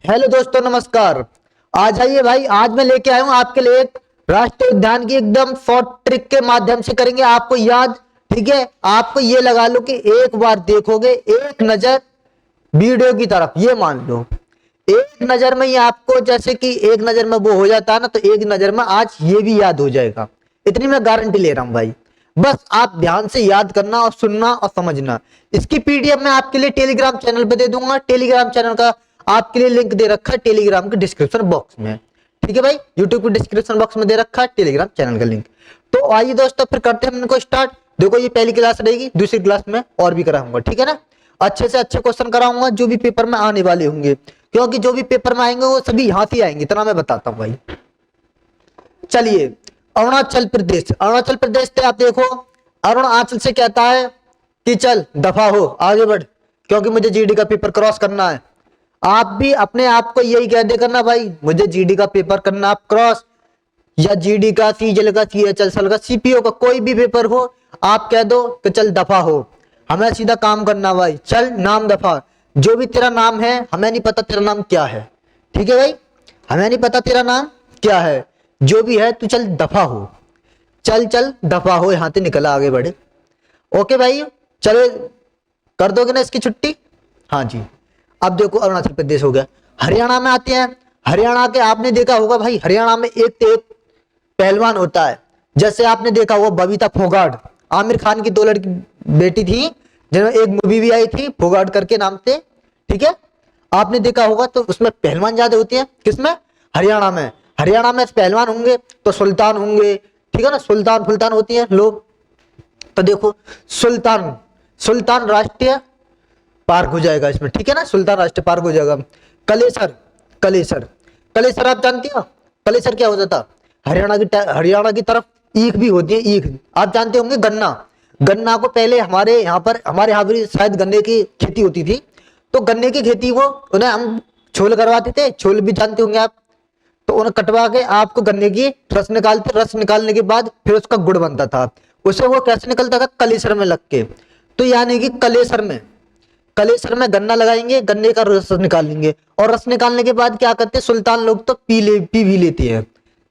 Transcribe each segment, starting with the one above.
Hello दोस्तों, नमस्कार। आज आइए भाई, आज मैं लेके आया हूं आपके लिए एक राष्ट्रीय उद्यान की एकदम शॉर्ट ट्रिक के माध्यम से करेंगे आपको याद। ठीक है, आपको ये लगा लो कि एक बार देखोगे, एक नजर वीडियो की तरफ, ये मान लो एक नजर में ही आपको, जैसे कि एक नजर में वो हो जाता है ना, तो एक नजर में आज ये भी याद हो जाएगा। इतनी मैं गारंटी ले रहा हूं भाई। बस आप ध्यान से याद करना और सुनना और समझना। इसकी पीडीएफ मैं आपके लिए टेलीग्राम चैनल पे दे दूंगा। टेलीग्राम चैनल का आपके लिए लिंक दे रखा है टेलीग्राम के डिस्क्रिप्शन बॉक्स में। ठीक है भाई, यूट्यूब के डिस्क्रिप्शन बॉक्स में दे रखा है टेलीग्राम चैनल का लिंक। तो आइए दोस्तों, फिर करते हैं इनको स्टार्ट। देखो, ये पहली क्लास रहेगी, दूसरी क्लास में और भी कराऊंगा। ठीक है ना, अच्छे से अच्छे क्वेश्चन कराऊंगा जो भी पेपर में आने वाले होंगे, क्योंकि जो भी पेपर में आएंगे वो सभी यहाँ से आएंगे, इतना मैं बताता हूँ भाई। चलिए, अरुणाचल प्रदेश। अरुणाचल प्रदेश से आप देखो, अरुणाचल से कहता है कि चल दफा हो, आगे बढ़, क्योंकि मुझे जीडी का पेपर क्रॉस करना है। आप भी अपने आप को यही कह दे करना भाई, मुझे जीडी का पेपर करना आप क्रॉस, या जीडी का, सीजल का, सीएचएल का, सीपीओ का, कोई भी पेपर हो, आप कह दो कि चल दफा हो, हमें सीधा काम करना भाई। चल नाम दफा, जो भी तेरा नाम है, हमें नहीं पता तेरा नाम क्या है। ठीक है भाई, हमें नहीं पता तेरा नाम क्या है, जो भी है तू चल दफा हो, चल चल दफा हो, यहां से निकला, आगे बढ़े। ओके भाई, चलो, कर दोगे ना इसकी छुट्टी? हाँ जी। अब देखो, अरुणाचल प्रदेश हो गया। हरियाणा में आते हैं। हरियाणा के आपने देखा होगा भाई, हरियाणा में एक तो एक पहलवान होता है। जैसे आपने देखा होगा बबीता फोगाट, आमिर खान की दो लड़की बेटी थी, जिनमें एक मूवी भी आई थी फोगाट करके नाम से। ठीक है, आपने देखा होगा। तो उसमें पहलवान ज्यादा होती है, किसमें? हरियाणा में। हरियाणा में पहलवान होंगे तो सुल्तान होंगे। ठीक है ना, सुल्तान फुल्तान होती है लोग। तो देखो, सुल्तान, सुल्तान राष्ट्रीय पार्क हो जाएगा इसमें। ठीक है ना, सुल्तान राष्ट्रीय पार्क हो जाएगा। कलेसर, कलेसर, कलेसर आप जानते हो? कलेसर क्या होता था? हरियाणा की तरफ ईख भी होती है, ईख आप जानते होंगे। गन्ना, गन्ना को पहले हमारे यहाँ पर शायद गन्ने की खेती होती थी। तो गन्ने की खेती को उन्हें हम छोल करवाते थे, छोल भी जानते होंगे आप। तो उन्हें कटवा के आपको गन्ने की रस निकालते, रस निकालने के बाद फिर उसका गुड़ बनता था। उसे वो कैसे निकलता था? कलेसर में लग के। तो यानी कि कलेसर में, कलेसर में गन्ना लगाएंगे, गन्ने का रस निकालेंगे, और रस निकालने के बाद क्या करते हैं सुल्तान लोग? तो पी भी लेते हैं।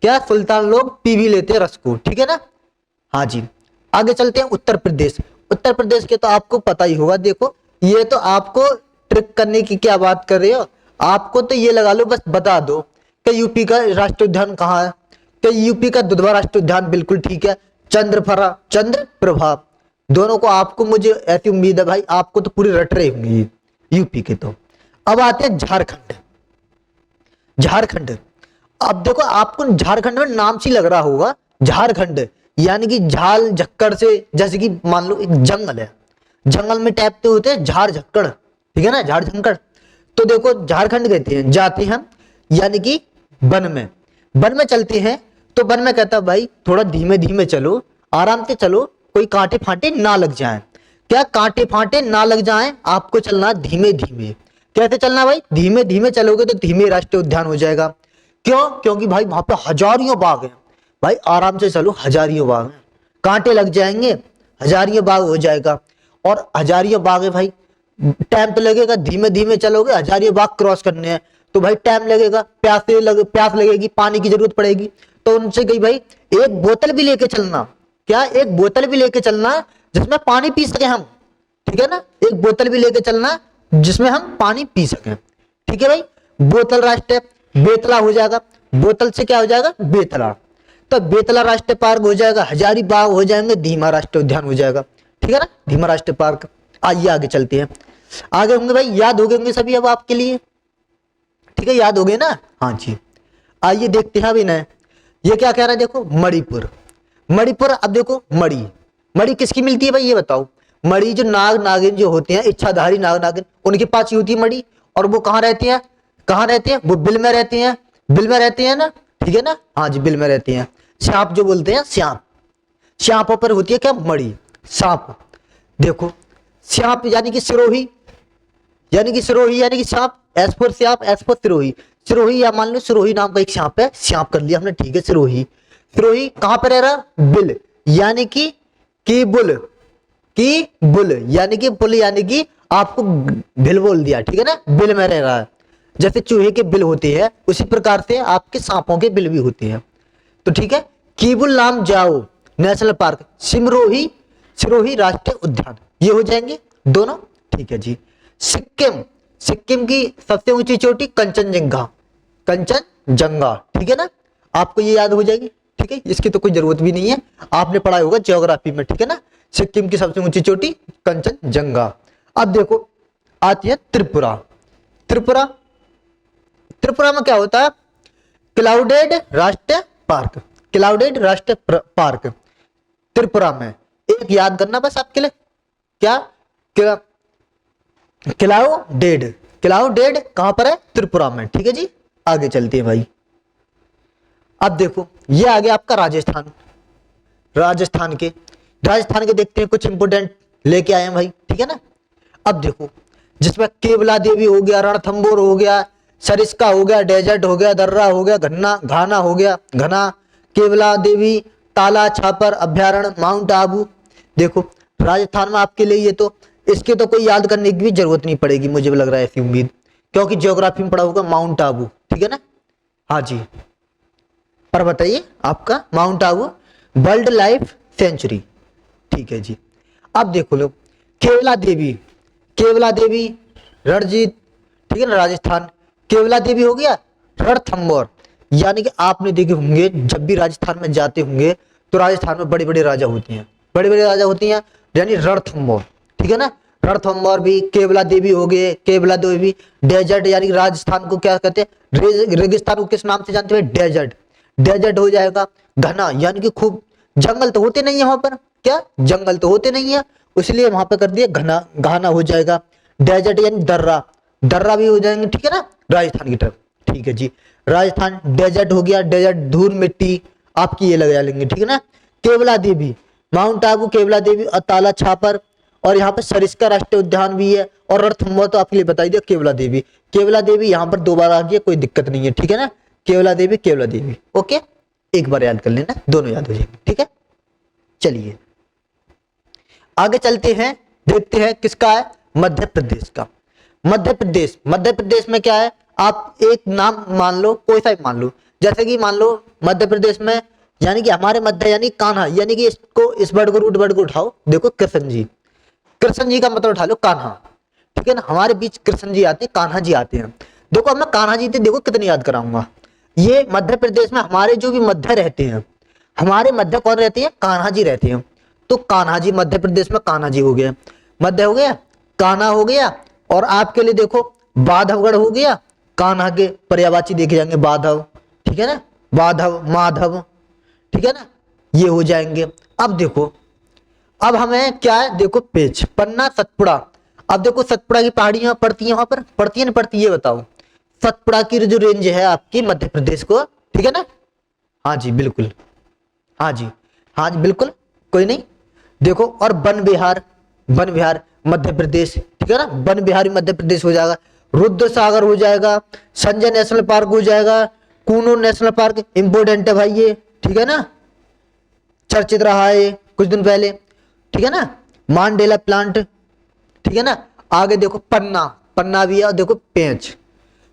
क्या? सुल्तान लोग पी भी लेते हैं रस को। ठीक है ना, हाँ जी। आगे चलते हैं, उत्तर प्रदेश। उत्तर प्रदेश के तो आपको पता ही होगा। देखो, ये तो आपको ट्रिक करने की क्या बात कर रहे हो, आपको तो ये लगा लो, बस बता दो कि यूपी का राष्ट्रीय उद्यान कहाँ है। कि यूपी का दुधवा राष्ट्रीय उद्यान, बिल्कुल ठीक है। चंद्रफरा, चंद्र प्रभा, दोनों को आपको, मुझे ऐसी उम्मीद है भाई, आपको तो पूरी रट रही होंगी यूपी के। तो अब आते हैं झारखंड। झारखंड, अब देखो, आपको झारखंड में नाम सी लग रहा होगा, झारखंड यानी कि झाल झक्कड़ से, जैसे कि मान लो एक जंगल है, जंगल में टैपते होते हैं झाड़ झक्कड़। ठीक है ना, झाड़ झंकड़। तो देखो, झारखंड कहते हैं, जाते हैं यानी कि वन में, वन में चलते हैं। तो वन में कहता भाई थोड़ा धीमे धीमे चलो, आराम से चलो, कोई कांटे फांटे ना लग जाएं। क्या? कांटे फांटे ना लग जाएं, आपको चलना धीमे धीमे। कैसे चलना भाई? धीमे धीमे चलोगे तो धीमे राष्ट्रीय उद्यान हो जाएगा। क्यों? क्योंकि भाई वहां पे हजारियों बाघ हैं भाई, आराम से चलो, हजारियों बाघ हैं, कांटे लग जाएंगे, हजारियों बाघ हो जाएगा। और हजारियों बाघ है भाई, टाइम तो लगेगा, धीमे धीमे चलोगे, हजारियों बाघ क्रॉस करने हैं तो भाई टाइम लगेगा, प्यास लगेगी, पानी की जरूरत पड़ेगी। तो उनसे कही भाई एक बोतल भी लेके चलना। क्या? एक बोतल भी लेके चलना जिसमें पानी पी सके हम। ठीक है ना, एक बोतल भी लेके चलना जिसमें हम पानी पी सके। ठीक है भाई, बोतल राष्ट्रीय, बेतला हो जाएगा, बोतल से क्या हो जाएगा? बेतला। तो बेतला राष्ट्रीय पार्क हो जाएगा, हजारी बाग हो जाएंगे, धीमा राष्ट्रीय उद्यान हो जाएगा। ठीक है ना, धीमा राष्ट्रीय पार्क। आइए आगे चलते हैं। आगे होंगे भाई, याद हो गए होंगे सभी अब आपके लिए। ठीक है, याद हो गए ना? हाँ जी। आइए देखते हैं अभी ना, ये क्या कह रहा है, देखो, मणिपुर। मणिपुर, अब देखो, मणि, मणि किसकी मिलती है भाई ये बताओ? मणि जो नाग नागिन जो होते हैं, इच्छाधारी नाग नागिन, उनके पास ही होती है मणि। और वो कहाँ रहती है? कहाँ रहती है? वो बिल में रहती हैं, बिल में रहती है ना। ठीक है ना, हाँ जी, बिल में रहती हैं। सांप जो बोलते हैं, सांप, सांपों पर होती है क्या? मणि, सांप। देखो, सांप यानी कि सिरोही, यानी कि सिरोही यानी कि सांप, एस फोर सांप, एस फोर सिरोही। सिरोही, या मान लो सिरोही नाम का एक सांप है, सांप कर लिया हमने। ठीक है, सिरोही। सिरोही कहां पर रह रहा? बिल, यानी कि बुल, की बुल यानी कि बुल, यानी कि आपको बिल बोल दिया। ठीक है ना, बिल में रह रहा है। जैसे चूहे के बिल होते हैं उसी प्रकार से आपके सांपों के बिल भी होते हैं। तो ठीक है, कीबुल लामजाओ नेशनल पार्क, सिमरोही सिरोही राष्ट्रीय उद्यान, ये हो जाएंगे दोनों। ठीक है जी। सिक्किम, सिक्किम की सबसे ऊंची चोटी कंचनजंगा, कंचनजंगा, ठीक है ना, आपको ये याद हो जाएगी। ठीक है, इसकी तो कोई जरूरत भी नहीं है, आपने पढ़ा होगा ज्योग्राफी में। ठीक है ना, सिक्किम की सबसे ऊंची चोटी कंचनजंगा। अब देखो आती है त्रिपुरा। त्रिपुरा, त्रिपुरा में क्या होता है, क्लाउडेड राष्ट्रीय पार्क, क्लाउडेड राष्ट्रीय पार्क त्रिपुरा में। एक याद करना बस आपके लिए, क्या, क्लाउडेड, क्लाउडेड कहां पर है, त्रिपुरा में। ठीक है जी, आगे चलते हैं भाई। अब देखो ये आ गया आपका राजस्थान, राजस्थान के देखते हैं कुछ इंपोर्टेंट लेके आए हैं भाई। ठीक है ना, अब देखो जिसमें केवला देवी हो गया, रणथंबोर हो गया, सरिस्का हो गया, डेजर्ट हो गया, दर्रा हो गया, घना घाना हो गया, घना, केवला देवी, ताला छापर अभ्यारण्य, माउंट आबू। देखो राजस्थान में आपके लिए ये तो, इसके तो कोई याद करने की भी जरूरत नहीं पड़ेगी, मुझे भी लग रहा है ऐसी उम्मीद, क्योंकि ज्योग्राफी में पढ़ा होगा माउंट आबू। ठीक है ना, हाँ जी। पर बताइए आपका mount Abu world life sanctuary. ठीक है जी। अब देखो लो केवला देवी, केवला देवी रणजीत, ठीक है ना, राजस्थान। केवला देवी हो गया, रणथंबोर, यानी कि आपने देखे होंगे जब भी राजस्थान में जाते होंगे तो राजस्थान में बड़े बड़े राजा होते हैं, बड़े बड़े राजा होती हैं, यानी रणथंबोर। ठीक है ना, रणथंबोर भी, केवला देवी हो गए, केवला देवी, डेजर्ट, यानी राजस्थान को क्या कहते हैं, रेगिस्तान को किस नाम से जानते हैं, डेजर्ट, डेजर्ट हो जाएगा। घना, यानी कि खूब जंगल तो होते नहीं है वहां पर, क्या जंगल तो होते नहीं है, इसलिए वहां पे कर दिया घना, घाना हो जाएगा। डेजर्ट यानी दर्रा, दर्रा भी हो जाएंगे। ठीक है ना, राजस्थान की तरफ। ठीक है जी, राजस्थान डेजर्ट हो गया, डेजर्ट धूल मिट्टी आपकी ये लगा लेंगे। ठीक है ना, केवला देवी, माउंट आबू, केवला देवी और ताला छापर, और यहाँ पर सरिस्का राष्ट्रीय उद्यान भी है, और रणथंबोर तो आपके लिए बता दिया। केवला देवी, केवला देवी यहाँ पर 2 बार आ गया, कोई दिक्कत नहीं है। ठीक है ना, केवला देवी, केवला देवी, ओके, एक बार याद कर लेना, दोनों याद हो जाएंगे। ठीक है, चलिए आगे चलते हैं, देखते हैं किसका है, मध्य प्रदेश का। मध्य प्रदेश, मध्य प्रदेश में क्या है, आप एक नाम मान लो, कोई सा भी मान लो, जैसे कि मान लो मध्य प्रदेश में, यानी कि हमारे मध्य यानी कान्हा, यानी कि इसको इस वर्ड को उठाओ, देखो कृष्ण जी, कृष्ण जी का मतलब उठा लो कान्हा। ठीक है ना, हमारे बीच कृष्ण जी आते हैं, कान्हा जी आते हैं। देखो अब मैं कान्हा जी थे, देखो कितनी याद कराऊंगा। ये मध्य प्रदेश में हमारे जो भी मध्य रहते हैं, हमारे मध्य कौन रहते हैं, कान्हा जी रहते हैं। तो कान्हा जी, मध्य प्रदेश में कान्हा जी हो गया, मध्य हो गया, कान्हा हो गया, और आपके लिए देखो बाधवगढ़ हो गया, कान्हा के पर्यायवाची देखे जाएंगे बाधव। ठीक है ना, बाधव, माधव, ठीक है ना, ये हो जाएंगे। अब देखो, अब हमें क्या है, देखो पेज पन्ना, सतपुड़ा। अब देखो सतपुड़ा की पहाड़ियां पड़ती है, वहां पर पड़ती है ना, पड़ती है, बताओ सतपुड़ा की जो रेंज है आपकी मध्य प्रदेश को। ठीक है ना, हाँ जी बिल्कुल, हाँ जी, हाँ जी बिल्कुल, कोई नहीं। देखो और वन विहार, वन विहार मध्य प्रदेश। ठीक है ना, वन विहार मध्य प्रदेश हो जाएगा। रुद्र सागर हो जाएगा, संजय नेशनल पार्क हो जाएगा, कूनो नेशनल पार्क इंपोर्टेंट है भाई ये। ठीक है ना, चर्चित रहा है कुछ दिन पहले। ठीक है ना, मांडेला प्लांट। ठीक है ना, आगे देखो पन्ना, पन्ना भी है, और देखो पेंच,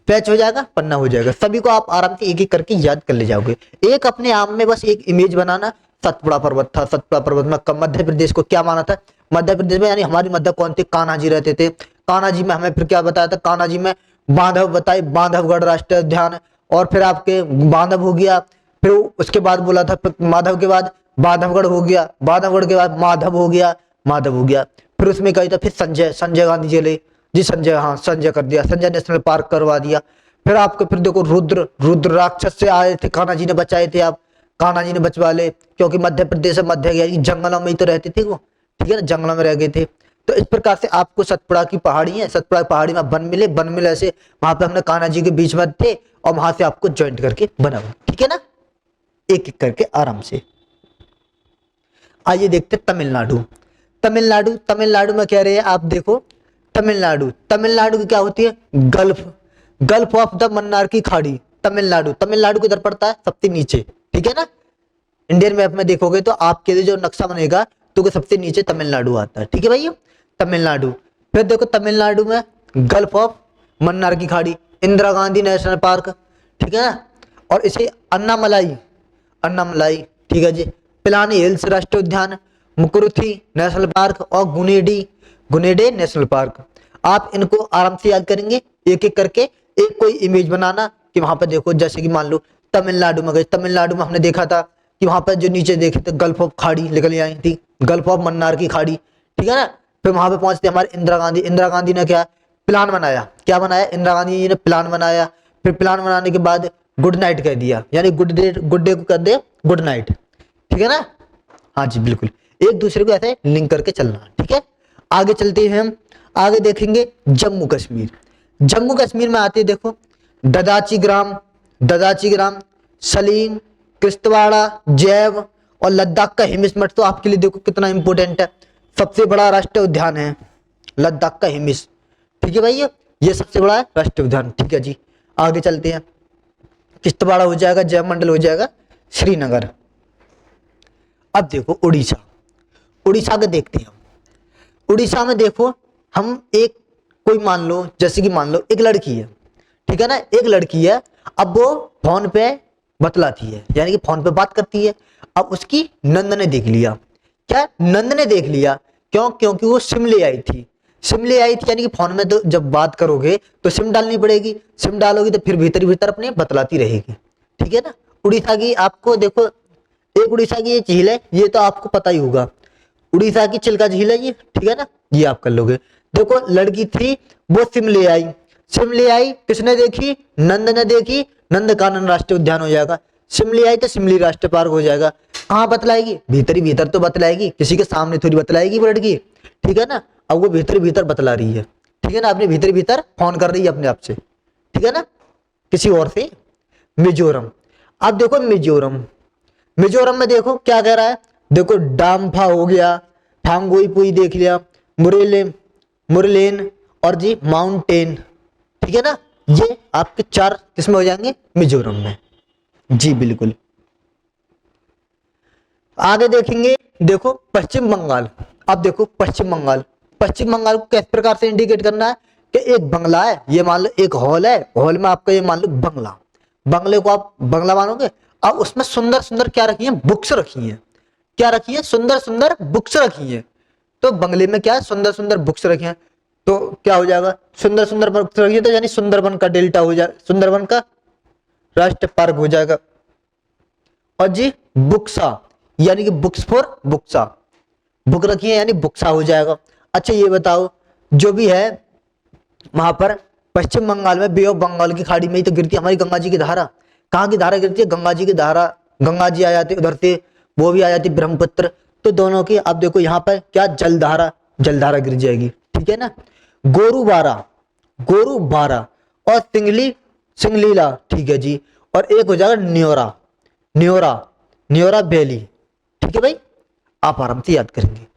पेंच हो जाएगा, पन्ना हो जाएगा। सभी को आप आराम से एक एक करके याद कर ले जाओगे। एक अपने आप में बस एक इमेज बनाना, सतपुड़ा पर्वत था, सतपुड़ा पर्वत में मध्य प्रदेश को क्या माना था, मध्य प्रदेश में यानी हमारी मध्य कौन थे, कान्हा जी रहते थे। कान्हा जी में हमें फिर क्या बताया था, कान्हा जी में बांधव बताए, बांधवगढ़ राष्ट्रीय उद्यान, और फिर आपके बांधव हो गया, फिर उसके बाद बोला था माधव के बाद बांधवगढ़ हो गया, बांधवगढ़ के बाद माधव हो गया, माधव हो गया, फिर उसमें कही था फिर संजय, संजय गांधी चले जी, संजय, हाँ संजय कर दिया, संजय नेशनल पार्क करवा दिया। फिर आपको फिर देखो रुद्र, रुद्र राक्षस से आए थे, कान्हा जी ने बचाए थे, आप कान्हा जी ने बचवा ले, क्योंकि मध्य प्रदेश में मध्य यानी जंगलों में ही तो रहते थे वो। ठीक है ना, जंगलों में रह गए थे। तो इस प्रकार से आपको सतपुड़ा की पहाड़ी है, सतपुड़ा की पहाड़ी में वन मिले, वन मिले ऐसे वहां पे हमने कान्हा जी के बीच में थे, और वहां से आपको ज्वाइंट करके बना। ठीक है ना, एक एक करके आराम से। आइए देखते तमिलनाडु। तमिलनाडु, तमिलनाडु में कह रहे हैं आप, देखो तमिलनाडु, तमिलनाडु की क्या होती है, gulf, gulf of the Mannar की खाड़ी। तमिलनाडु, तमिलनाडु किधर पड़ता है, सबसे नीचे। ठीक है ना, इंडियन मैप में देखोगे तो आपके लिए जो नक्शा बनेगा तो सबसे नीचे तमिलनाडु आता है। ठीक है भैया, तमिलनाडु। फिर देखो तमिलनाडु में गल्फ ऑफ मन्नार की खाड़ी, इंदिरा गांधी नेशनल पार्क, ठीक है ना। और इसे अन्नामलाई, अन्नामलाई, ठीक है जी, पिलानी हिल्स राष्ट्रीय उद्यान, मुकुरुथी नेशनल पार्क और गुनेडे नेशनल पार्क। आप इनको आराम से याद करेंगे एक एक करके। एक कोई इमेज बनाना कि वहां पर देखो, जैसे कि मान लो तमिलनाडु में गए, तमिलनाडु में हमने देखा था कि वहां पर जो नीचे देखे थे गल्फ ऑफ खाड़ी निकल आई थी, गल्फ ऑफ मन्नार की खाड़ी, ठीक है ना। फिर वहां पे पहुंचते हमारे इंदिरा गांधी ने क्या प्लान बनाया, क्या बनाया, इंदिरा गांधी जी ने प्लान बनाया। फिर प्लान बनाने के बाद गुड नाइट कह दिया, यानी गुड डे को कर दे गुड नाइट, ठीक है ना। हाँ जी बिल्कुल, एक दूसरे को ऐसे लिंक करके चलना, ठीक है। आगे चलते हैं हम, आगे देखेंगे जम्मू कश्मीर। जम्मू कश्मीर में आते देखो ददाची ग्राम, सलीम, किश्तवाड़ा, जैव और लद्दाख का हिमिस मठ। तो आपके लिए देखो कितना इंपॉर्टेंट है, सबसे बड़ा राष्ट्रीय उद्यान है लद्दाख का हिमिस, ठीक है भाई, ये सबसे बड़ा है राष्ट्रीय उद्यान, ठीक है जी। आगे चलते हैं, किश्तवाड़ा हो जाएगा, जैव मंडल हो जाएगा श्रीनगर। अब देखो उड़ीसा, उड़ीसा के देखते हैं हम। उड़ीसा में देखो हम एक कोई मान लो, जैसे कि मान लो एक लड़की है, ठीक है ना, एक लड़की है। अब वो फोन पे बतलाती है, यानी कि फोन पे बात करती है। अब उसकी नंद ने देख लिया, क्या नंद ने देख लिया, क्यों, क्योंकि वो सिम ले आई थी, सिम ले आई थी, यानी कि फोन में तो जब बात करोगे तो सिम डालनी पड़ेगी, सिम डालोगी तो फिर भीतर भीतर अपने बतलाती रहेगी, ठीक है ना। उड़ीसा की आपको देखो, एक उड़ीसा की ये झील है, ये तो आपको पता ही होगा, उड़ीसा की चिल्का झील है ये, ठीक है ना, ये आप कर लोगे। देखो लड़की थी, वो सिम ले आई, सिम ले आई, किसने देखी, नंद ने देखी, नंदकानन राष्ट्रीय उद्यान हो जाएगा। सिम ले आई तो सिमली राष्ट्रीय पार्क हो जाएगा। कहाँ बतलाएगी, भीतर ही भीतर तो बतलाएगी, किसी के सामने थोड़ी बतलाएगी वो लड़की, ठीक है ना। अब वो भीतर भीतर बतला रही है, ठीक है ना, अपने भीतर भीतर फोन कर रही है अपने आप से, ठीक है ना, किसी और से। मिजोरम, अब देखो मिजोरम, मिजोरम में देखो क्या कह रहा है, देखो डाम्फा हो गया, थांगोईपुई देख लिया, मुरलेन और जी माउंटेन, ठीक है ना, ये आपके 4 किस्में हो जाएंगे मिजोरम में, जी बिल्कुल। आगे देखेंगे, देखो पश्चिम बंगाल। अब देखो पश्चिम बंगाल, पश्चिम बंगाल को किस प्रकार से इंडिकेट करना है कि एक बंगला है, ये मान लो एक हॉल है, हॉल में आपका ये मान लो बंगला, बंगले को आप बंगला मानोगे। अब उसमें सुंदर सुंदर क्या रखी है, बुक्स रखी है, क्या रखी है, सुंदर सुंदर बुक्स रखी है। तो बंगले में क्या है, सुंदर सुंदर बुक्स रखी हैं, तो क्या हो जाएगा, सुंदर सुंदर बुक्स रखी है, तो यानी सुंदरबन का डेल्टा हो जाएगा, सुंदरबन का राष्ट्रीय पार्क हो जाएगा। और जी बुक्सा, यानी कि बुक्स फॉर बुक्सा, बुक रखी है यानी बुक्सा हो जाएगा। अच्छा ये बताओ, जो भी है वहां पर पश्चिम बंगाल में बे ऑफ बंगाल की खाड़ी में ही तो गिरती है हमारी गंगा जी की धारा। कहाँ की धारा गिरती है, गंगा जी की धारा, गंगा जी आ जाती उधर से, वो भी आ जाती ब्रह्मपुत्र, तो दोनों की अब देखो यहाँ पर क्या जलधारा, जलधारा गिर जाएगी, ठीक है ना। गोरुबारा, गोरुबारा और सिंगलीला, ठीक है जी। और एक हो जाएगा न्योरा, न्योरा, न्योरा वैली, ठीक है भाई, आप आराम से याद करेंगे।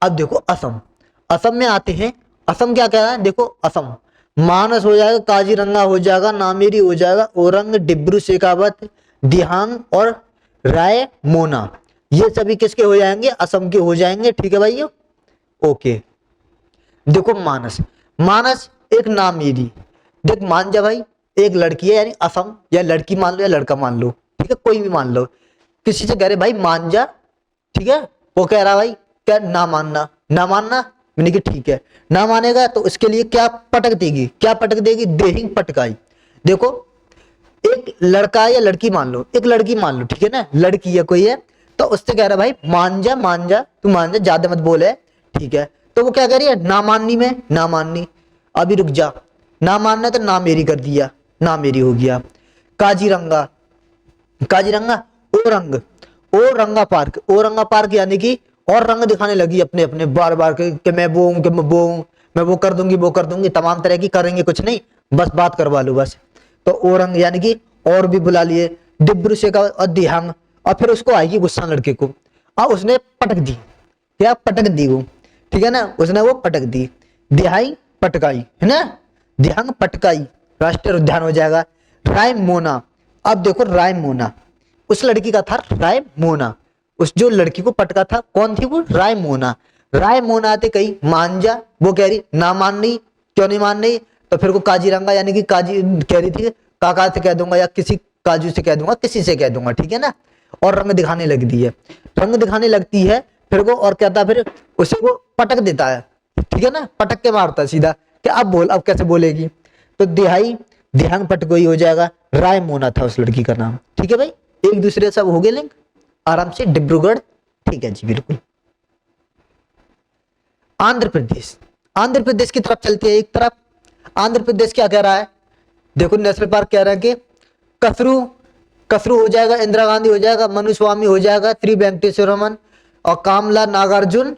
अब देखो असम, असम में आते हैं, असम क्या कह रहा है, देखो असम मानस हो जाएगा, काजीरंगा हो जाएगा, नामेरी हो जाएगा, ओरंग, डिब्रू शेखावत, दिहांग और राय मोना, ये सभी किसके हो जाएंगे, असम के हो जाएंगे, ठीक है भाई, ओके। देखो मानस, मानस एक नामेरी, देख मान जा भाई, एक लड़की है यानी असम, या लड़की मान लो या लड़का मान लो, ठीक है, कोई भी मान लो, किसी से कह रहे भाई मान जा, ठीक है, वो कह रहा भाई क्या ना मानना, ना मानना, मैंने कि ठीक है, ना मानेगा तो इसके लिए क्या पटक देगी, क्या पटक देगी, देहिंग पटकाई। देखो एक लड़का या लड़की मान लो, एक लड़की मान लो, ठीक है ना, लड़की है कोई है, तो उससे कह रहा भाई मान जा, मान जा, तू मान जा, ज्यादा मत बोले, ठीक है। तो वो क्या कह रही है, ना माननी में, ना माननी, अभी रुक जा, ना मानना तो ना मेरी कर दिया, ना मेरी हो गया। काजीरंगा, काजीरंगा, ओरंग, ओरंगा पार्क, ओरंगा पार्क यानी कि और रंग दिखाने लगी अपने अपने बार बार कि मैं वो हूं, कि मैं वो हूं, मैं वो कर दूंगी, वो कर दूंगी, तमाम तरह की करेंगे, कुछ नहीं, बस बात करवा लो बस। तो ओरंग यानी कि और भी बुला लिए, डिब्रू शेखावत और दिहांग, और फिर उसको आएगी गुस्सा लड़के को, और उसने पटक दी, क्या पटक दी वो, ठीक है ना, उसने वो पटक दी, दिहाई पटकाई, है ना, दिहांग पटकाई, राष्ट्रीय उद्यान हो जाएगा। रायमोना, अब देखो रायमोना, उस लड़की का था रायमोना, उस जो लड़की को पटका था कौन थी वो, रायमोना। रायमोना आते कही मान जा, वो कह रही ना मान रही, क्यों नहीं मान रही, तो फिर को काजीरंगा यानी कि काजी कह रही थी काका से कह दूंगा या किसी काजू से कह दूंगा, किसी से कह दूंगा, ठीक है ना। और रंग दिखाने लगती है, रंग दिखाने लगती है फिर को, और कहता फिर उसे वो पटक देता है, ठीक है ना, पटक के मारता सीधा कि अब बोल, अब कैसे बोलेगी। तो दिहाई ध्यान पटकोई हो जाएगा, राय मोना था उस लड़की का नाम, ठीक है भाई। एक दूसरे सब हो गए लिंक आराम से, डिब्रूगढ़, ठीक है जी बिल्कुल। आंध्र प्रदेश, आंध्र प्रदेश की तरफ चलते हैं। एक तरफ आंध्र प्रदेश क्या कह रहा है, देखो नेशनल पार्क कह रहा है कि कसरू, कसरू हो जाएगा, इंदिरा गांधी हो जाएगा, मनु स्वामी हो जाएगा, श्री वेंकटेश्वरमन और कामला नागार्जुन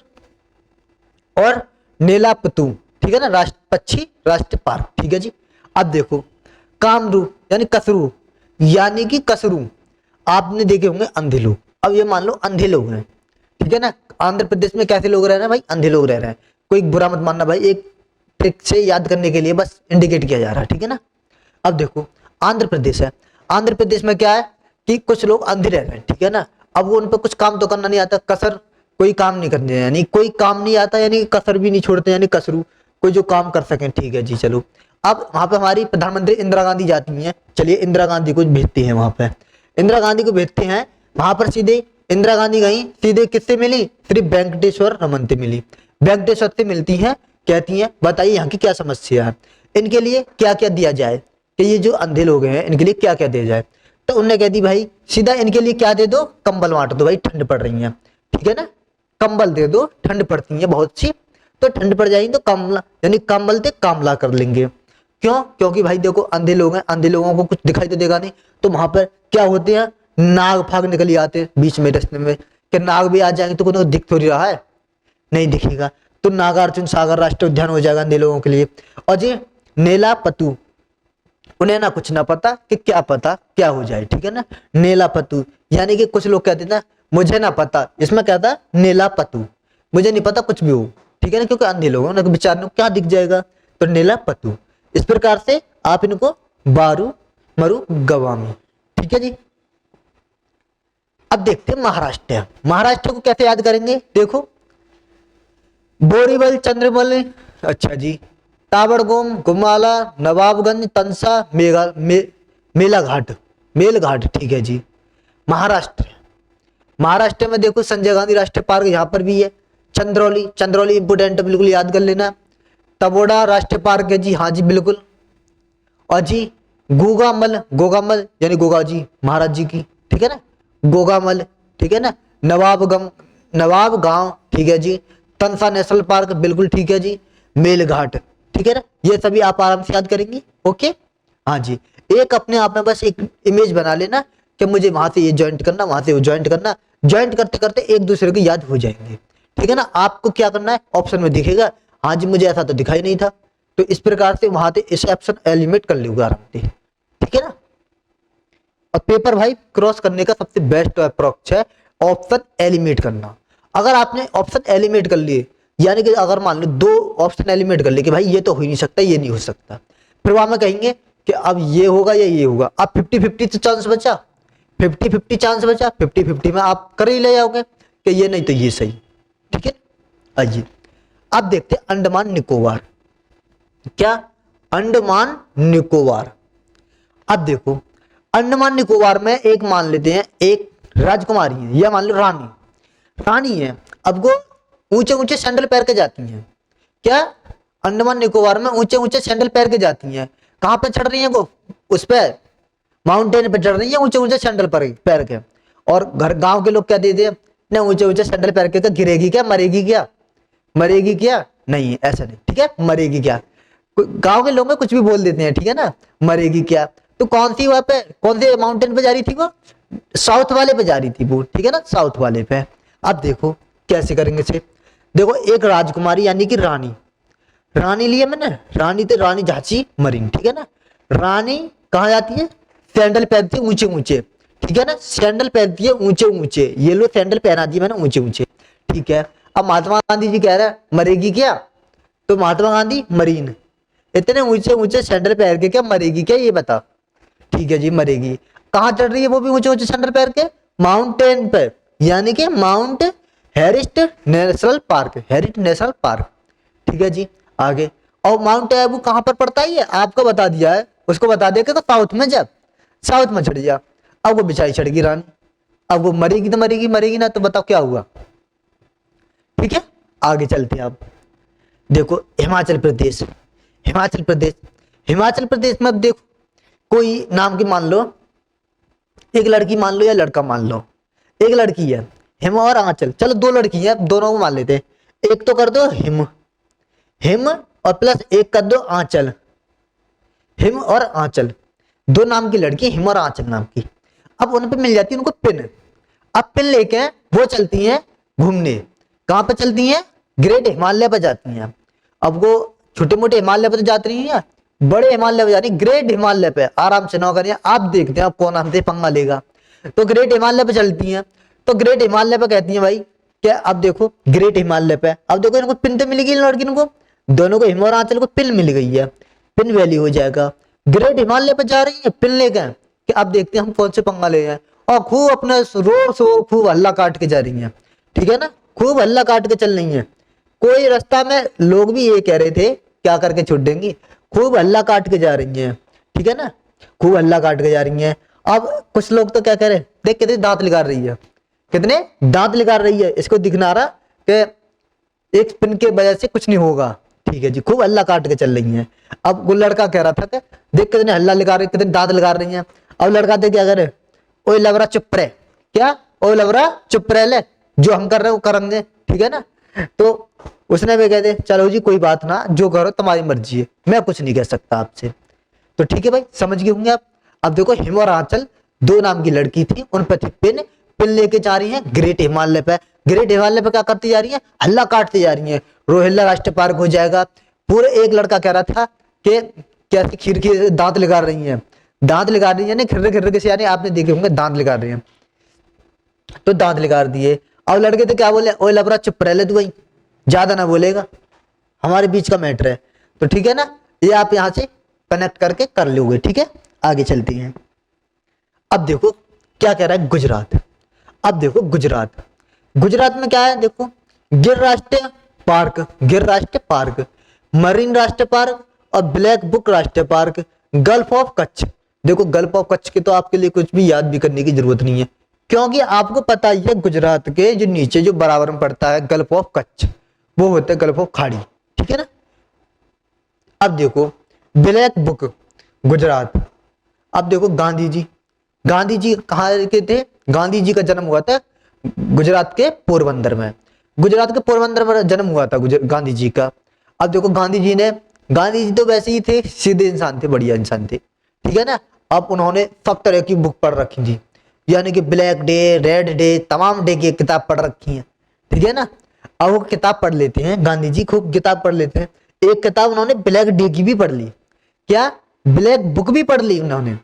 और नेलापतू, ठीक है ना, राष्ट्र पक्षी राष्ट्रीय पार्क, ठीक है जी। अब देखो कामरू यानी कसरू, यानी कि कसरू आपने देखे होंगे अंधे लोग। अब ये मान लो अंधे लोग हैं, ठीक है ना। आंध्र प्रदेश में कैसे लोग रह रहे हैं भाई, अंधे लोग रह रहे हैं। कोई बुरा मत मानना भाई, एक ट्रिक से याद करने के लिए बस इंडिकेट किया जा रहा है, ठीक है ना। अब देखो आंध्र प्रदेश है, आंध्र प्रदेश में क्या है कि कुछ लोग अंधे रह रहे हैं, ठीक है ना। अब वो उन पर कुछ काम तो करना नहीं आता, कसर कोई काम नहीं करने, यानी कोई काम नहीं आता, यानी कसर भी नहीं छोड़ते, यानी कसरू कोई जो काम कर सके, ठीक है जी चलो। अब वहां पे हमारी प्रधानमंत्री इंदिरा गांधी जाती हैं, चलिए इंदिरा गांधी को भेजते हैं वहां पे, इंदिरा गांधी को भेजते हैं वहां पर। सीधे इंदिरा गांधी गई, सीधे किससे मिली, श्री वेंकटेश्वर रमन से मिली, वेंकटेश्वर से मिलती हैं, कहती हैं बताइए यहाँ की क्या समस्या है, इनके लिए क्या क्या दिया जाए, कि ये जो अंधे लोग हैं इनके लिए क्या क्या दिया जाए। तो उनने कह दी भाई सीधा इनके लिए क्या दे दो, कंबल बांट दो भाई, ठंड पड़ रही है, ठीक है ना, कंबल दे दो, ठंड पड़ती है बहुत सी, तो ठंड पड़ जाएगी तो कमला यानी कंबल से कामला कर लेंगे। क्यों, क्योंकि भाई देखो अंधे लोग हैं, अंधे लोगों को कुछ दिखाई तो देगा नहीं, तो वहां पर क्या होते हैं, नाग फाग निकल ही आते बीच में रास्ते में, कि नाग भी आ जाएंगे तो कोई दिख थोड़ी रहा है, नहीं दिखेगा। तो नागार्जुन सागर राष्ट्रीय उद्यान हो जाएगा अंधे लोगों के लिए। और जी नेलापतू, उन्हें ना कुछ ना पता कि क्या पता क्या हो जाए, ठीक है ना, नेलापतू यानी कि कुछ लोग कहते थे मुझे ना पता, इसमें क्या था नेलापतू, मुझे नहीं पता कुछ भी हो, ठीक है ना, क्योंकि अंधे लोग हैं, बेचारे क्या दिख जाएगा, तो नेलापतू। इस प्रकार से आप इनको बारू मरु गवामी, ठीक है जी। अब देखते हैं महाराष्ट्र, महाराष्ट्र को कैसे याद करेंगे, देखो बोरीवल, चंद्रमल, अच्छा जी, ताबड़गोम, गुमाला, नवाबगंज, तंसा, मेलाघाट, मेलघाट, ठीक है जी। महाराष्ट्र, महाराष्ट्र में देखो संजय गांधी राष्ट्रीय पार्क यहाँ पर भी है, चंद्रौली, चंद्रौली इंपोर्टेंट बिल्कुल याद कर लेना। तबोड़ा राष्ट्रीय पार्क है जी, हाँ जी बिल्कुल। और जी गोगामल, गोगामल यानी गोगा जी महाराज जी की, ठीक है ना, गोगामल, ठीक है ना। नवाब गांव, ठीक है जी। तंसा नेशनल पार्क बिल्कुल ठीक है जी। मेलघाट, ठीक है ना, ये सभी आप आराम से याद करेंगे, ओके। हाँ जी, एक अपने आप में बस एक इमेज बना लेना कि मुझे वहां से ये ज्वाइंट करना, वहां से वो ज्वाइंट करना, ज्वाइंट करते करते एक दूसरे को याद हो जाएंगे, ठीक है ना। आपको क्या करना है, ऑप्शन में दिखेगा, हाँ जी मुझे ऐसा तो दिखाई नहीं था, तो इस प्रकार से वहां से इस ऑप्शन एलिमिनेट कर लोगे आराम से, ठीक है ना। और पेपर भाई क्रॉस करने का सबसे बेस्ट अप्रोच है ऑप्शन एलिमिनेट करना। अगर आपने ऑप्शन एलिमिनेट कर लिए, यानी कि अगर मान लो दो ऑप्शन एलिमिनेट कर लिए कि भाई ये तो हो ही नहीं सकता, ये नहीं हो सकता, फिर वहां में कहेंगे कि अब ये होगा या ये होगा, अब 50-50 तो चांस बचा, 50-50 चांस बचा, 50-50 में आप कर ही ले जाओगे कि ये नहीं तो ये सही, ठीक है। आइए अब देखते हैं अंडमान निकोबार, क्या अंडमान निकोबार। अब देखो अंडमान निकोबार में एक मान लेते हैं, एक राजकुमारी है या मान लो रानी, रानी है, अब वो ऊंचे ऊंचे सैंडल पहन के जाती हैं, क्या अंडमान निकोबार में ऊंचे ऊंचे सैंडल पहन के जाती हैं, कहां पे चढ़ रही हैं वो, उस पे माउंटेन पे चढ़ रही है ऊंचे ऊंचे सैंडल पहन के। और घर गांव के लोग क्या देते हैं ना, ऊंचे ऊंचे सैंडल पहन के, गिरेगी क्या, मरेगी क्या, मरेगी क्या, नहीं ऐसा नहीं, ठीक है, मरेगी क्या, गांव के लोग में कुछ भी बोल देते हैं, ठीक है ना, मरेगी क्या। तो कौन सी वहां पे, कौन से माउंटेन पे जा रही थी वो, साउथ वाले पे जा रही थी वो, ठीक है ना, साउथ वाले पे। अब देखो कैसे करेंगे इसे, देखो एक राजकुमारी यानी कि रानी, रानी लिया मैंने, रानी तो रानी झांसी मरीन, ठीक है ना। रानी कहाँ जाती है, सैंडल पहनती है ऊंचे ऊंचे, ठीक है ना, सैंडल पहनती है ऊंचे ऊंचे, ये लो सैंडल पहना दिए मैंने ऊंचे ऊंचे, ठीक है। अब महात्मा गांधी जी कह रहे हैं मरेगी क्या, तो महात्मा गांधी मरीन, इतने ऊंचे ऊंचे सैंडल पहन के क्या मरेगी क्या, ये बता, ठीक है जी मरेगी। कहाँ चढ़ रही है वो भी ऊंचे ऊंचे सैंडल पहन के, माउंटेन पे, यानी कि Mount Harriet National Park, Harriet National Park, ठीक है जी। आगे और माउंट आबू कहाँ पर पड़ता है, ये आपको बता दिया है, उसको बता देगा तो साउथ में, जब साउथ में चढ़ गया। अब वो बेचारी चढ़ गई रानी, अब वो मरेगी तो मरेगी, मरेगी ना तो बताओ क्या हुआ। ठीक है, आगे चलते हैं। अब देखो हिमाचल प्रदेश, हिमाचल प्रदेश, हिमाचल प्रदेश में अब देखो कोई नाम की मान लो, एक लड़की मान लो या लड़का मान लो, एक लड़की है हिम और आंचल, चलो दो लड़की है, दोनों को मान लेते हैं। एक तो कर दो हिम, हिम और प्लस एक कर दो आंचल, हिम और आंचल, दो नाम की लड़की, हिम और आंचल नाम की। अब उन पे मिल जाती है उनको पिन। अब पिन लेके वो चलती हैं घूमने, कहाँ पे चलती हैं, ग्रेट हिमालय पर जाती हैं। अब वो छोटे मोटे हिमालय पर तो जाती रही है, बड़े हिमालय पर जा रही, ग्रेट हिमालय पे आराम से नौकरियां, आप देखते हैं आप कौन हमसे पंगा लेगा। तो ग्रेट हिमालय पे चलती हैं, तो ग्रेट हिमालय पे कहती हैं भाई क्या, अब देखो ग्रेट हिमालय पे, अब देखो इनको पिन तो मिल गई लड़की को, दोनों को हिम और आंचल को पिन मिल गई है, पिन वैल्यू हो जाएगा। ग्रेट हिमालय पे जा रही है पिन लेकर, कि अब देखते हैं हम कौन से पंगा ले हैं, और खूब अपना रोड शोर खूब हल्ला काट के जा रही है। ठीक है ना, खूब हल्ला काट के चल रही है। कोई रास्ता में लोग भी ये कह रहे थे क्या करके छोड़ देंगी, खूब हल्ला काट के जा रही हैं। ठीक है ना, खूब हल्ला काट के जा रही हैं। अब कुछ लोग तो क्या कह रहे, देख कितने दांत निकाल रही है, कितने दांत निकाल रही है, इसको दिखना रहा कि एक पिन के वजह से कुछ नहीं होगा। ठीक है जी, खूब हल्ला काट के चल रही हैं। अब वो लड़का कह रहा था कि देख कितने हल्ला लगा रहे, कितने दांत लगा रही हैं। अब लड़का देख क्या करे, ओए लवरा चुप रहे, क्या ओए लवरा चुप रहे, ले जो हम कर रहे हैं वो करेंगे। ठीक है ना, तो उसने भी कहते चलो जी कोई बात ना, जो करो तुम्हारी मर्जी है, मैं कुछ नहीं कह सकता आपसे। तो ठीक है भाई, समझ गए होंगे आप। अब देखो हिम और आंचल दो नाम की लड़की थी, उन पर थी पिन, पिन लेके जा रही है ग्रेट हिमालय पे। ग्रेट हिमालय पे क्या करती जा रही है, हल्ला काटती जा रही है। रोहिल्ला राष्ट्रीय पार्क हो जाएगा। पूरे एक लड़का कह रहा था कि कैसे खीर के दांत लगा रही है, दांत लगा रही है, खिर्रे खिर्रे के यानी आपने देखे होंगे दांत लगा रही है, तो दांत लगा दिए। अब लड़के तो क्या बोले, ओए लबरा चुप रह ले तू, भाई ज्यादा ना बोलेगा, हमारे बीच का मैटर है। तो ठीक है ना, ये आप यहां से कनेक्ट करके कर लोगे। ठीक है, आगे चलते हैं। अब देखो क्या कह रहा है गुजरात। अब देखो गुजरात, गुजरात में क्या है, देखो गिर राष्ट्रीय पार्क, गिर राष्ट्रीय पार्क, मरीन राष्ट्रीय पार्क और ब्लैक बुक राष्ट्रीय पार्क, गल्फ ऑफ कच्छ। देखो गल्फ ऑफ कच्छ के तो आपके लिए कुछ भी याद भी करने की जरूरत नहीं है, क्योंकि आपको पता ही है गुजरात के जो नीचे जो बराबर में पड़ता है गल्फ ऑफ कच्छ, वो होता है गल्फ ऑफ खाड़ी। ठीक है ना। अब देखो ब्लैक बुक गुजरात। अब देखो गांधी जी, गांधी जी कहाँ के थे, गांधी जी का जन्म हुआ था गुजरात के पोरबंदर में, गुजरात के पोरबंदर में जन्म हुआ था गांधी जी का। अब देखो गांधी जी तो वैसे ही थे, सीधे इंसान थे, बढ़िया इंसान थे। ठीक है ना। अब उन्होंने सब तरह की बुक पढ़ रखी थी, यानी कि ब्लैक डे, रेड डे, तमाम डे की किताब पढ़ रखी है। ठीक है ना। अब वो किताब पढ़ लेते हैं, गांधी जी खूब किताब पढ़ लेते हैं। एक किताब उन्होंने ब्लैक डे की भी पढ़ ली, क्या ब्लैक बुक भी पढ़ ली उन्होंने,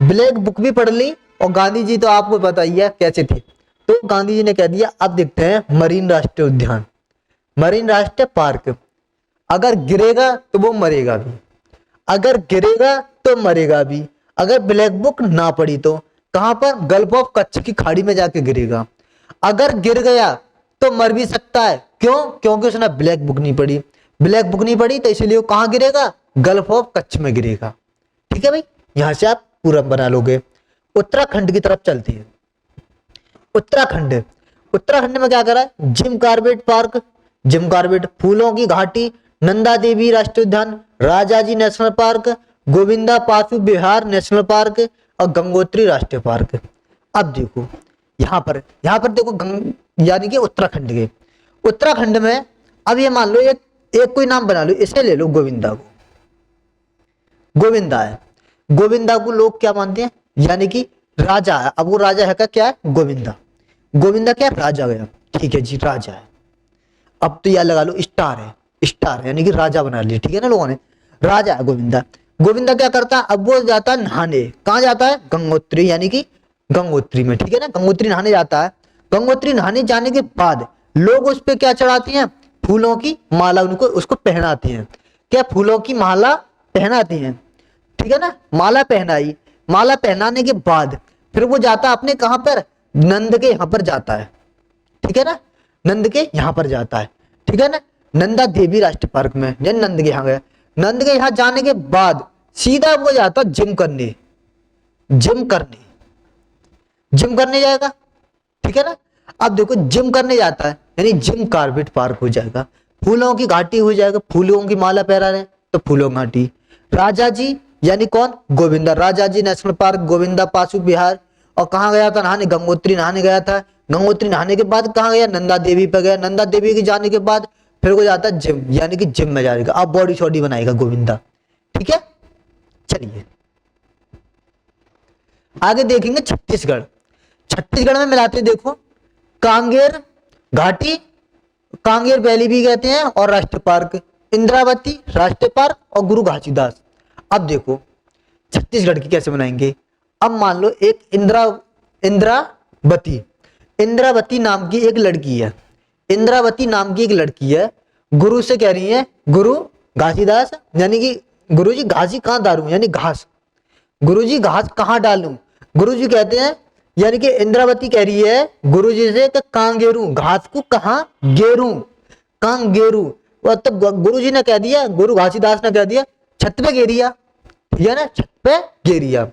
ब्लैक बुक भी पढ़ ली। और गांधी जी तो आपको पता ही है कैसे थे, तो गांधी जी ने कह दिया अब देखते हैं मरीन राष्ट्रीय उद्यान, मरीन राष्ट्रीय पार्क। अगर गिरेगा तो वो मरेगा भी, अगर गिरेगा तो मरेगा भी। अगर ब्लैक बुक ना पढ़ी तो कहां पर, गल्फ ऑफ कच्छ की खाड़ी में जाके गिरेगा। अगर गिर गया तो मर भी सकता है, क्यों, क्योंकि उसने ब्लैक बुक नहीं पढ़ी, ब्लैक बुक नहीं पढ़ी तो इसलिए वो कहां गिरेगा, गल्फ ऑफ कच्छ में गिरेगा। ठीक है भाई, यहां से आप पूरा बना लोगे। उत्तराखंड की तरफ चलते हैं। उत्तराखंड, उत्तराखंड में क्या करा है, Jim Corbett park, Jim Corbett, फूलों की घाटी, नंदा देवी राष्ट्रीय उद्यान, Rajaji national park, Govinda पाशु Bihar national park और गंगोत्री राष्ट्रीय पार्क। अब देखो यहाँ पर देखो यानी कि उत्तराखंड के, उत्तराखंड में अब ये मान लो एक कोई नाम बना लो, इसे ले लो गोविंदा को, गोविंदा है, गोविंदा को लोग क्या मानते हैं, यानी कि राजा है। अब वो राजा है का क्या है, गोविंदा, गोविंदा क्या राजा गया। ठीक है जी, राजा है। अब तो यह लगा लो स्टार है, स्टार यानी कि राजा बना लिया। ठीक है ना लोगों ने, राजा है गोविंदा। गोविंदा क्या करता है, अब वो जाता है नहाने, कहाँ जाता है, गंगोत्री, यानी कि गंगोत्री में। ठीक है ना, गंगोत्री नहाने जाता है। गंगोत्री नहाने जाने के बाद लोग उस पर क्या चढ़ाते हैं, फूलों की माला, उनको उसको पहनाते हैं, क्या फूलों की माला पहनाते हैं। ठीक है ना, माला पहनाई, माला पहनाने के बाद फिर वो जाता अपने कहां पर, नंद के यहां पर जाता है। ठीक है ना, नंद के यहां पर जाता है। ठीक है ना, नंदा देवी राष्ट्रीय पार्क में, यानी नंद के यहाँ गया। नंद के यहाँ जाने के बाद सीधा वो जाता जिम करने, जिम करने जाएगा, ठीक है ना। अब देखो जिम करने जाता है यानी जिम कॉर्बेट पार्क हो जाएगा, फूलों की घाटी हो जाएगा, फूलों की माला पहरा रहे तो फूलों की घाटी। राजा जी यानी कौन, गोविंदा, राजा जी नेशनल पार्क, गोविंदा पाशु बिहार। और कहाँ गया था नहाने, गंगोत्री नहाने गया था। गंगोत्री नहाने के बाद कहाँ गया, नंदा देवी पे गया। नंदा देवी के जाने के बाद फिर वो जाता है जिम, यानी कि जिम में जाएगा, अब बॉडी शॉडी बनाएगा गोविंदा, ठीक है। चलिए आगे देखेंगे छत्तीसगढ़। छत्तीसगढ़ में मिलाते देखो, कांगेर घाटी, कांगेर वैली भी कहते हैं, और राष्ट्रीय पार्क इंद्रावती राष्ट्रीय पार्क और गुरु घासीदास। अब देखो छत्तीसगढ़ की कैसे बनाएंगे। अब मान लो एक इंद्रावती नाम की एक लड़की है, इंद्रावती नाम की एक लड़की है, गुरु से कह रही है, गुरु घासीदास यानी कि गुरु जी घासी कहाँ डालूं, यानी घास, गुरु जी घास कहाँ डालूं। गुरु जी कहते हैं, यानी कि इंद्रावती कह रही है गुरु जी से कि कहाँ गेरू, घास को कहाँ गेरू, कहाँ गेरू। तो गुरु जी ने कह दिया, गुरु घासीदास ने कह दिया छत पे गेरिया, ठीक है ना, छत पे गेरिया।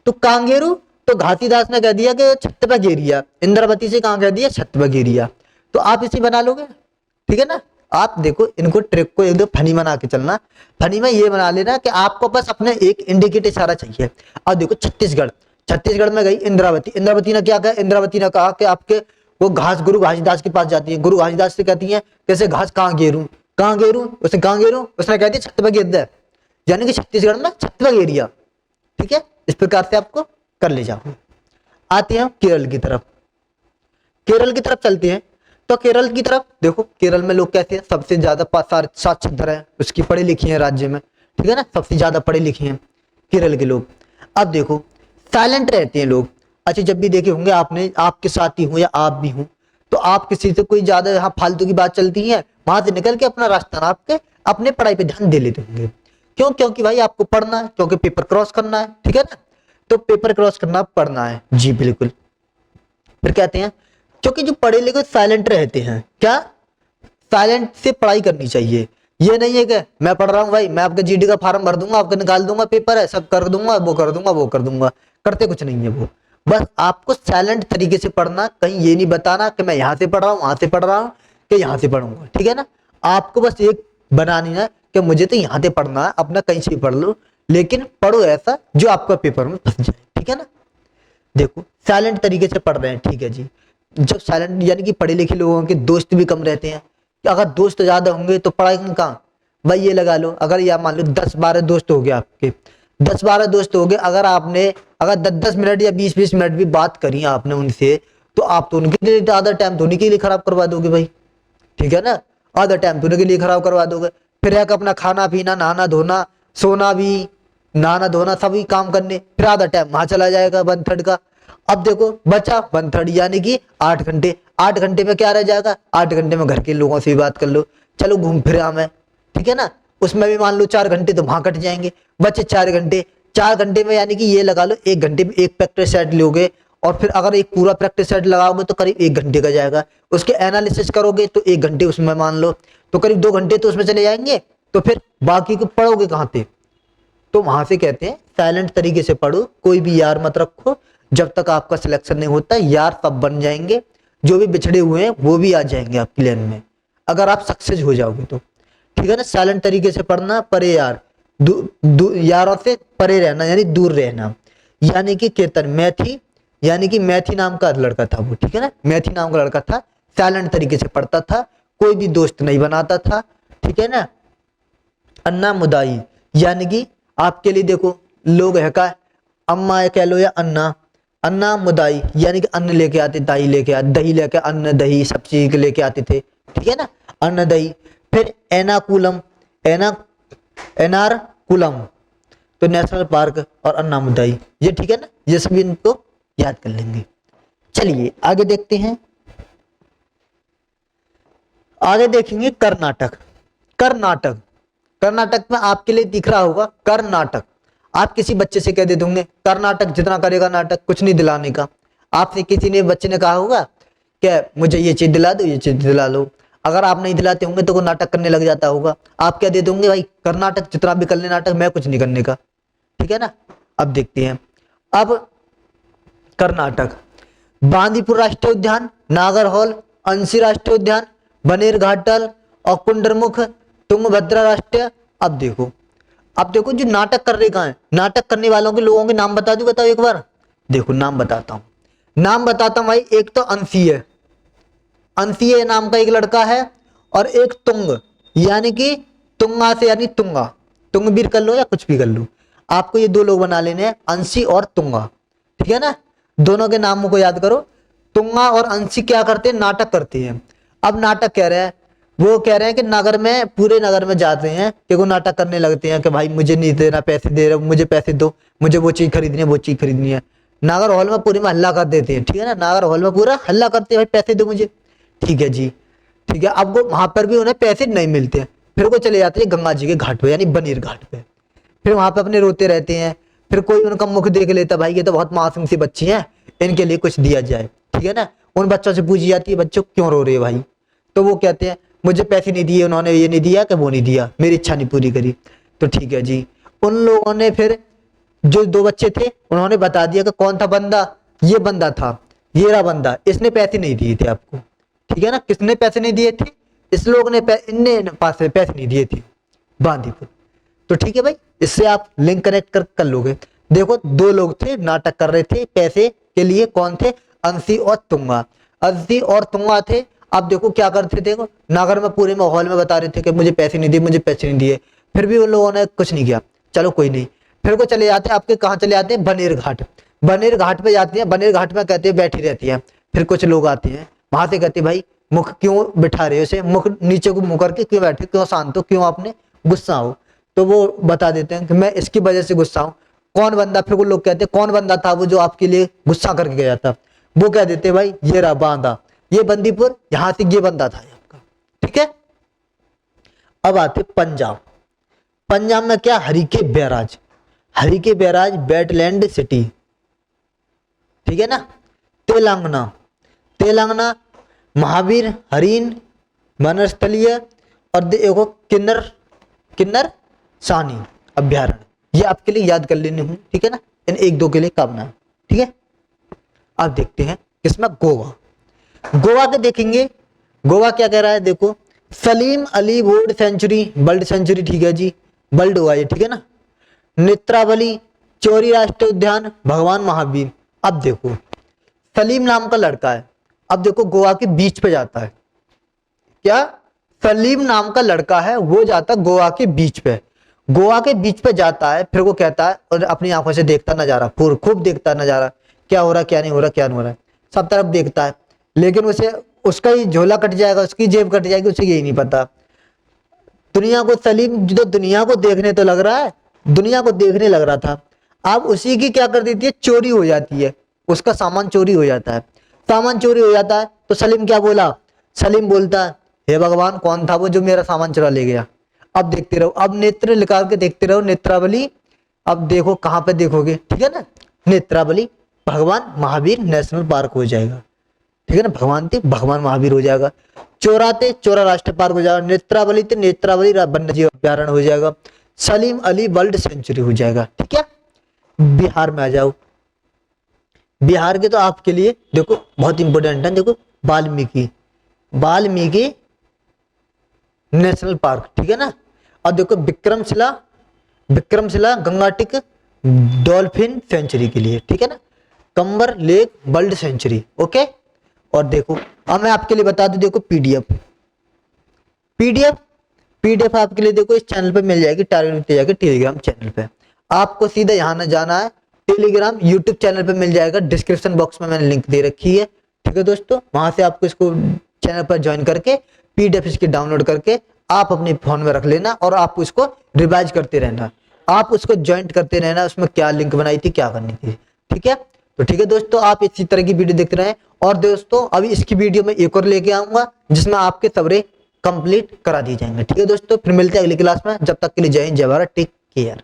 तो कांगेरू, तो घासीदास ने कह दिया कि छत पे गेरिया, इंद्रावती से कहाँ कह दिया, छत पे गेरिया। तो आप इसे बना लोगे, ठीक है ना। आप देखो इनको ट्रिक को एकदम फनी बना के चलना। फनी में ये बना लेना कि आपको बस अपने एक इंडिकेट इशारा चाहिए। अब देखो छत्तीसगढ़, छत्तीसगढ़ में गई इंद्रावती, इंद्रावती ने क्या कहा, इंद्रावती ने कहा कि आपके वो घास गुरु घासीदास के पास जाती है, गुरु घासीदास से कहती है कैसे घास कहाँ गेरू, कहाँ गेरू, उसने कहाँ गेरू, उसने कह दिया छत पे गेर दे, यानी कि छत्तीसगढ़ में छत पे गेरिया, ठीक है। इस प्रकार से आपको कर ले जाओ। आते हैं केरल की तरफ, केरल की तरफ चलते हैं। तो केरल की तरफ देखो, केरल में लोग कैसे हैं, सबसे ज्यादा साक्षरता है उसकी, पढ़े लिखे हैं राज्य में, ठीक है ना, सबसे ज्यादा पढ़े लिखे हैं केरल के लोग। अब देखो साइलेंट रहते हैं लोग। अच्छा जब भी देखे होंगे आपने, आपके साथी हो या आप भी हो, तो आप किसी से कोई ज्यादा यहाँ फालतू की बात चलती है, वहां से निकल के अपना रास्ता नाप के अपने पढ़ाई पे ध्यान दे लेते होंगे। क्यों, क्योंकि भाई आपको पढ़ना है, क्योंकि पेपर क्रॉस करना है, ठीक है ना। तो पेपर क्रॉस करना पढ़ना है, जी बिल्कुल। फिर कहते हैं क्योंकि जो पढ़े लिखे साइलेंट रहते हैं, क्या साइलेंट से पढ़ाई करनी चाहिए। ये नहीं है कि मैं पढ़ रहा हूँ भाई, मैं आपका जीडी का फॉर्म भर दूंगा, आपका निकाल दूंगा, पेपर है सब कर दूंगा, वो कर दूंगा, वो कर दूंगा, करते कुछ नहीं है वो। बस आपको साइलेंट तरीके से पढ़ना, कहीं ये नहीं बताना कि मैं यहाँ से पढ़ रहा हूँ, वहां से पढ़ रहा हूँ, कि यहाँ से पढ़ूंगा, ठीक है ना। आपको बस एक बनानी है कि मुझे तो यहाँ से पढ़ना है, अपना कहीं से भी पढ़ लो, लेकिन पढ़ो ऐसा जो आपका पेपर में फंस जाए, ठीक है ना। देखो साइलेंट तरीके से पढ़ रहे हैं, ठीक है जी। जब साइलेंट यानी कि पढ़े लिखे लोगों के दोस्त भी कम रहते हैं, अगर दोस्त ज्यादा होंगे तो पढ़ाई कहाँ, भाई ये लगा लो, अगर या मान लो 10-12 दोस्त हो गए आपके, 10-12 दोस्त हो गए, अगर आपने अगर 10-10 मिनट या 20-20 मिनट भी बात करी आपने उनसे, तो आप तो उनके लिए आधा टाइम तो उन्हीं के लिए खराब करवा दोगे भाई, ठीक है ना, आधा टाइम तो उनके लिए खराब करवा दोगे। फिर एक अपना खाना पीना, नहाना धोना, सोना भी, नहाना धोना सभी काम करने, फिर आधा टाइम वहां चला जाएगा 1/3 का। अब देखो बचा 1/3 यानी कि 8 घंटे, 8 घंटे में क्या रह जाएगा, 8 घंटे में घर के लोगों से भी बात कर लो, चलो घूम फिर आए, ठीक है ना। उसमें भी मान लो 4 घंटे तो वहां कट जाएंगे, बचे 4 घंटे। 4 घंटे में यानी कि ये लगा लो 1 घंटे में एक प्रैक्टिस सेट लोगे, और फिर अगर एक पूरा प्रैक्टिस सेट लगाओगे तो करीब 1 घंटे का जाएगा। उसके एनालिसिस करोगे तो 1 घंटे उसमें मान लो, तो करीब 2 घंटे तो उसमें चले जाएंगे। तो फिर बाकी को पढ़ोगे कहाँ से, तो वहां से कहते हैं साइलेंट तरीके से पढ़ो, कोई भी यार मत रखो, जब तक आपका सिलेक्शन नहीं होता यार सब बन जाएंगे, जो भी बिछड़े हुए हैं वो भी आ जाएंगे आपकी लाइन में, अगर आप सक्सेस हो जाओगे तो, ठीक है ना। साइलेंट तरीके से पढ़ना, परे यार यारों से परे रहना यानी दूर रहना। यानी कि कीर्तन मैथी, यानी कि मैथी नाम का लड़का था वो, ठीक है ना, मैथी नाम का लड़का था, साइलेंट तरीके से पढ़ता था, कोई भी दोस्त नहीं बनाता था, ठीक है ना। अन्ना मुदाई यानी कि आपके लिए देखो लोग है का अम्मा कह लो या अन्ना, अन्ना मुदाई यानी कि अन्न लेके आते, दाई लेके आते, दही लेके, अन्न दही सब चीज लेके आते थे, ठीक है ना, अन्न दही। फिर एनाकुलम, एनारकुलम तो नेशनल पार्क और अन्ना मुदाई, ये ठीक है ना, ये सभी इनको याद कर लेंगे। चलिए आगे देखते हैं, आगे देखेंगे कर्नाटक। कर्नाटक, कर्नाटक में आपके लिए दिख रहा होगा कर्नाटक। आप किसी बच्चे से कह देते होंगे कर्नाटक जितना करेगा नाटक, कुछ नहीं दिलाने का। आपसे किसी ने बच्चे ने कहा होगा कि मुझे ये चीज दिला दो, ये चीज दिला लो। अगर आप नहीं दिलाते होंगे तो वो नाटक करने लग जाता होगा। आप क्या दे दोगे भाई, कर्नाटक जितना भी कर ले नाटक, मैं कुछ नहीं करने का, ठीक है ना। अब देखते हैं, अब कर्नाटक, बांदीपुर राष्ट्रीय उद्यान, नागरहोल, अंशी राष्ट्रीय उद्यान, बनेरघाटल और कुंडरमुख, तुंगभद्रा राष्ट्रीय। अब देखो जो नाटक कर रहे कहाँ है, नाटक करने वालों के लोगों के नाम बता दूं, बताओ एक बार। देखो नाम बताता हूं भाई। एक तो अंशीय नाम का एक लड़का है, और एक तुंग, यानी कि तुंगा से, यानी तुंगा, तुंगवीर कर लो या कुछ भी कर लो, आपको ये दो लोग बना लेने हैं, अंशी और तुंगा, ठीक है ना। दोनों के नामों को याद करो। तुंगा और अंशी क्या करते हैं, नाटक करते हैं। अब नाटक कह रहे हैं, वो कह रहे हैं कि नगर में, पूरे नगर में जाते हैं कि वो नाटक करने लगते हैं कि भाई मुझे नहीं देना पैसे, दे रहे हो मुझे पैसे दो, मुझे वो चीज खरीदनी है, वो चीज खरीदनी है। नागर हॉल में पूरे में हल्ला कर देते हैं, ठीक है ना, नागर हॉल में पूरा हल्ला करते हैं, भाई पैसे दो मुझे, ठीक है जी, ठीक है। अब वो वहां पर भी उन्हें पैसे नहीं मिलते हैं, फिर वो चले जाते हैं गंगा जी के घाट पे, यानी बनीर घाट पे, फिर वहां पे अपने रोते रहते हैं। फिर कोई उनका मुख देख लेता, भाई ये तो बहुत मासूम सी बच्ची हैं, इनके लिए कुछ दिया जाए, ठीक है ना। उन बच्चों से पूछी जाती है, बच्चों क्यों रो रहे हो भाई, तो वो कहते हैं मुझे पैसे नहीं दिए उन्होंने, ये नहीं दिया कि वो नहीं दिया, मेरी इच्छा नहीं पूरी करी। तो ठीक है जी, उन लोगों ने फिर, जो दो बच्चे थे उन्होंने बता दिया कि कौन था बंदा, ये बंदा था, ये रहा बंदा, इसने पैसे नहीं दिए थे आपको, ठीक है ना। किसने पैसे नहीं दिए थे, इस लोग ने, इनने पैसे नहीं दिए थे, बांदीपुर। तो ठीक है भाई, इससे आप लिंक कनेक्ट कर लोगे। देखो दो लोग थे, नाटक कर रहे थे पैसे के लिए, कौन थे, अंशी और तुंगा, अंशी और तुंगा थे। अब देखो क्या करते थे, नागर में पूरे माहौल में बता रहे थे कि मुझे पैसे नहीं दिए, मुझे पैसे नहीं दिए, फिर भी उन लोगों ने कुछ नहीं किया। चलो कोई नहीं, फिर वो चले जाते हैं आपके, कहाँ चले जाते हैं, बनेर घाट, बनेर घाट पे जाते हैं। बनेर घाट में कहते हैं बैठी रहती है, फिर कुछ लोग आते हैं वहां से, कहते भाई मुख क्यों बिठा रहे हो इसे, मुख नीचे को मुंह करके क्यों बैठे, क्यों शांत हो, क्यों आपने गुस्सा हो। तो वो बता देते हैं कि मैं इसकी वजह से गुस्सा हूँ। कौन बंदा, फिर वो लोग कहते हैं कौन बंदा था वो जो आपके लिए गुस्सा करके गया था, वो कह देते भाई ये रहा बांदा, ये बंदीपुर, यहां से ये बंदा था आपका, ठीक है। अब आते पंजाब, पंजाब में क्या, Harike barrage, Harike barrage wetland city, ठीक है ना। तेलंगाना, तेलंगाना महावीर हरिन वनस्थलीय, और देखो किन्नर, किन्नर सानी अभ्यारण्य, ये आपके लिए याद कर लेने हूं, ठीक है ना, इन एक दो के लिए काम ना, ठीक है। अब देखते हैं किसमें, गोवा, गोवा के देखेंगे, गोवा क्या कह रहा है, देखो Salim Ali bird sanctuary, bird sanctuary, ठीक है जी, बर्ड हुआ ये, ठीक है ना। नेत्रावली चोरी राष्ट्रीय उद्यान, भगवान महावीर। अब देखो सलीम नाम का लड़का है, अब देखो गोवा के बीच पे जाता है, क्या, सलीम नाम का लड़का है, वो जाता है गोवा के बीच पे, गोवा के बीच पे जाता है, फिर वो कहता है, और अपनी आंखों से देखता नजारा, खूब देखता नजारा, क्या हो रहा, क्या नहीं हो रहा, क्या नहीं हो रहा है, सब तरफ देखता है, लेकिन उसे, उसका ही झोला कट जाएगा, उसकी जेब कट जाएगी, उसे यही नहीं पता। दुनिया को, सलीम जो दुनिया को देखने तो लग रहा है, दुनिया को देखने लग रहा था, अब उसी की क्या कर देती है, चोरी हो जाती है, उसका सामान चोरी हो जाता है, सामान चोरी हो जाता है। तो सलीम क्या बोला, सलीम बोलता है हे भगवान कौन था वो जो मेरा सामान चुरा ले गया। अब देखते रहो, अब नेत्र निकाल के देखते रहो, नेत्रावली, अब देखो कहां पे देखोगे, ठीक है ना, नेत्रावली भगवान महावीर नेशनल पार्क हो जाएगा, ठीक है ना, भगवान थे भगवान महावीर हो जाएगा। चोरा थे चोरा राष्ट्रीय पार्क हो जाएगा, नेत्रावली थे नेत्रावली वन्यजीव अभ्यारण्य हो जाएगा, सलीम अली वर्ल्ड सेंचुरी हो जाएगा, ठीक है। बिहार में आ जाओ, बिहार के तो आपके लिए देखो बहुत इंपॉर्टेंट है, देखो वाल्मीकि, वाल्मीकि नेशनल पार्क, ठीक है ना। और देखो विक्रमशिला, विक्रमशिला गंगाटिक डॉल्फिन सेंचुरी के लिए, ठीक है ना, कंबर लेक वर्ल्ड सेंचुरी, ओके। और देखो अब मैं आपके लिए बता दूं, देखो पीडीएफ, पीडीएफ, पीडीएफ आपके लिए देखो इस चैनल पे मिल जाएगी, टारगेट जाके टेलीग्राम चैनल पे, आपको सीधा यहाँ ना जाना है, टेलीग्राम यूट्यूब चैनल पे मिल जाएगा, डिस्क्रिप्शन बॉक्स में मैंने लिंक दे रखी है, ठीक है दोस्तों, वहां से आपको इसको चैनल पर ज्वाइन करके पीडीएफ इसकी डाउनलोड करके आप अपने फोन में रख लेना, और आप उसको रिवाइज करते रहना, आप उसको ज्वाइंट करते रहना, उसमें क्या लिंक बनाई थी, क्या करनी थी, ठीक है। तो ठीक है दोस्तों, आप इसी तरह की वीडियो देखते रहें, और दोस्तों अभी इसकी वीडियो में एक और लेके आऊंगा जिसमें आपके सब्रे कंप्लीट करा दिए जाएंगे, ठीक है दोस्तों। फिर मिलते हैं अगली क्लास में, जब तक के लिए जय हिंद जय भारत, टेक केयर।